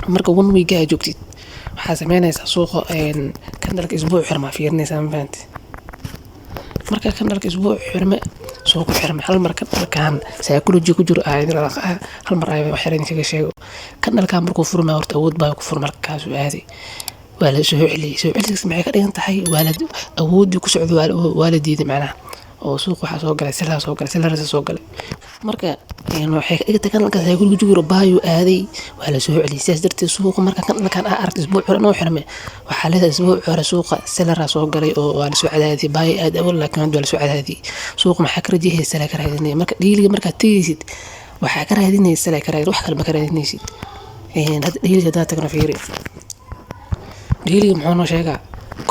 marka one week aa joogtid waxaa sameynaysaa suuqa kandalka isbuuc xirma fiirinaysaa ma fahanti marka kandalka isbuuc xirma suuqa xirma hal mar kandalkan psychology ku jiro hal mar ay wax yaran kaga sheego kandalkan markuu furmaa horta awood baa ku furmaa kaas uu aaday waa la soo celiyay maxay ka dhigan tahay waalid awoodii ku socdo waalidiina macnaha oo suuq waxa soo galay silaas soo galay marka waxay ka dhigtay kandalka psychology ku jiro baayo aaday waa la soo celiyay sidaas darteed suuqa marka kandalkan aragti isbuuc hore noo xirmay waxa leedahay isbuuc hore suuqa silaas soo galay oo waa la soo cadaadiyay baayo aad awal laakiin waa la soo cadaadiyay suuqa maxaa ka rajayaysaa la ka raadinay marka dhiiliga marka tageysid waxaa ka raadinaysaa la ka raadin wax kale ma ka raadinaysid hada dhiiliga dad tagna fiiri dhiiliga muxuu noo sheegaa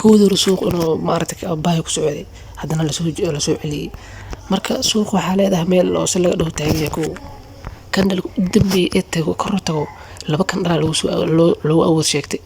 koodur suuq inuu maartay baayo ku socday haddana la soo celiyay marka suuq waxa leedahay meel oo si laga dhow taagay ku kandal dambi ee tago kor tago laba kandal lagu awood sheegtay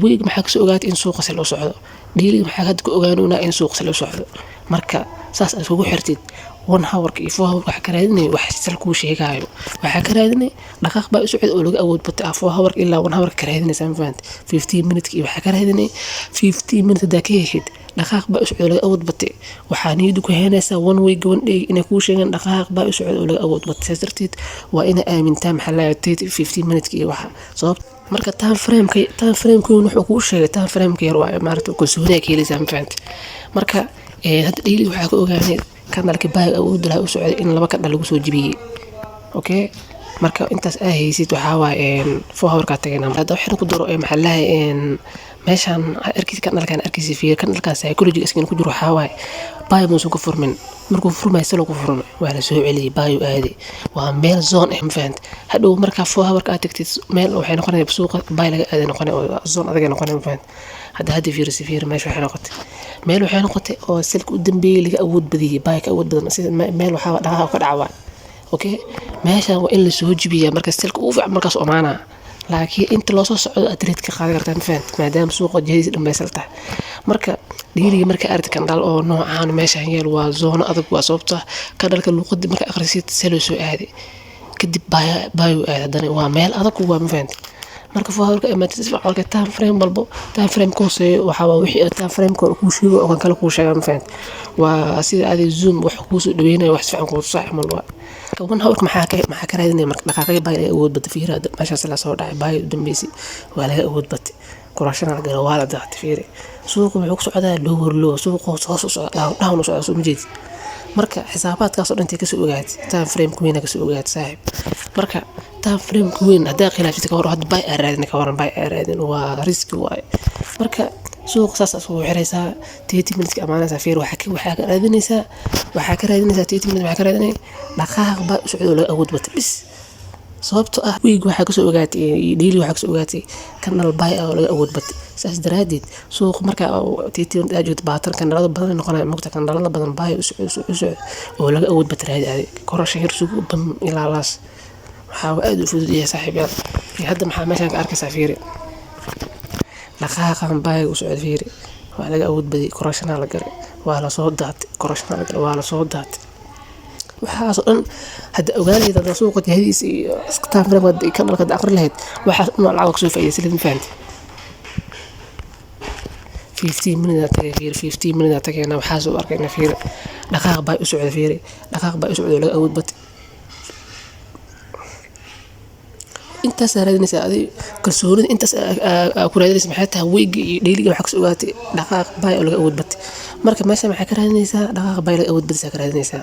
weeg maxaa ka soo ogaatay in suuqa si loo socdo dhiiliga maxaa hadda ku ogaanayna in suuqa si loo socdo marka saas aad ugu xirtid 1 hour iyo 4 hour wax ka raadinay wax sal ku sheegayo waxa ka raadinay dhaqaaq baa socod oo laga awood batay 4 hour ilaa 1 hour ka raadinay samfant 15 minutes iyo waxa ka raadinay 15 minutes daqiiqad dhaqaaq baa socod oo laga awood batay waxa niid ku heenaysa 1 week 1 day inay ku sheegan dhaqaaq baa socod oo laga awood batay sartid waa ina aamintaa maxalaatay 15 minutes iyo waxa sabab marka time frame ku wuxuu ku sheegay time frame ka yar waa maartay ku suunay keenay samfant marka hadda dhiili waxa ka ogaanay kandalka baaga uu dilay u socday in laba kandal lagu soo jibiyay okay marka intaas ay haysid waxa waa 4 hour ka tagayna hadda waxaan ku daro maxallaha meeshan arkis kandalkan arkis fiir kandalkaas psychology iskin ku jiro waxa waa baayo musu ku furmin markuu furmay salo ku furmay waa la soo celiyay baayo aadi waa meel zone fahant hadhow marka 4 hour ka tagtid meel waxay noqonaysaa suuqa baayo laga aaday noqonay oo zone adag noqonay fahant hadda fiir meesha waxay noqotay meel waxay noqotay oo silka u dambeeyay laga awood badiyay baayka awood badan sida meel waxa dhaqaaq ka dhacwa okay meesha waa in la soo jibiyaa marka silka uu fiican markaas omaana laakiin inta loo soo socdo adreed ka qaadi kartaan fahant maadaama suuqa jahis dhamaysalta marka dhiiriga marka aragti kandal oo noocaan meesha yeel waa zone adag waa sababta kandalka luqad marka akhrisid selo soo aaday kadib baayo aadana waa meel adag waa fahant marka fahawrka imaatid falka time frame walbo time frame ko see waxa wixii time frame ko ku sheego oo kala ku sheegan fahant waa sida aad zoom wax ku soo dhaweynay wax fiican ku sax malwa ka wan hawrka maxaa ka raadinay marka dhaqaaqay baa awood bad fiirada meesha la soo dhacay baa dambeysay waa laga awood bad korashana laga waa la daad fiiri suuqa wuxuu ku socdaa low suuqa soo socda down soo soo jeed marka xisaabaadkaas oo dhantii ka soo ogaatay time frame ku weyn ka soo ogaatay saaxib marka time frame ku weyn hadaa khilaafid ka hor had bay aaraadin ka waran bay aaraadin waa risk waay marka suuq saas soo xiraysa 30 minutes amaanaysa fiir waxa ka raadinaysa 30 minutes waxa ka raadinay dhaqaaq ba socdo la awood bata bis sababtoo ah weeg waxa ka soo ogaatay dhiili waxa ka soo ogaatay kandal bay oo laga awood bata saas daraadid suuq marka 30 minutes ajood baatar kandalada badan noqonay mugta kandalada badan bay u socdo oo laga awood bata raadi korasho hir suuq bam ilaa laas waxa aad u fududeeyay saaxiibada hadda maxaa meeshan ka arkaysaa fiiri dhaqaaqan bay u socdo fiiri waa laga awood badi korashana la galay waa la soo daatay korashana la galay waa la soo daatay waxa soo dhan hadda ogaanayda suuqa jahadiis iyo isktaan farqad kandalka aqri lahayd waxa nooc lacag soo faa'iideysan ma fahanti 15 minutes tagay 15 minutes tagayna waxa soo arkayna fiiri dhaqaaq bay u socdo fiiri dhaqaaq bay u socdo laga awood badi inta saaradinaysa adii kalsoonida intaas ku raadinaysa maxay tahay weeg iyo dhiiliga waxa ka soo ogaatay dhaqaaq bay laga awood batay marka meesha maxay ka raadinaysaa dhaqaaq bay laga awood badisa ka raadinaysaa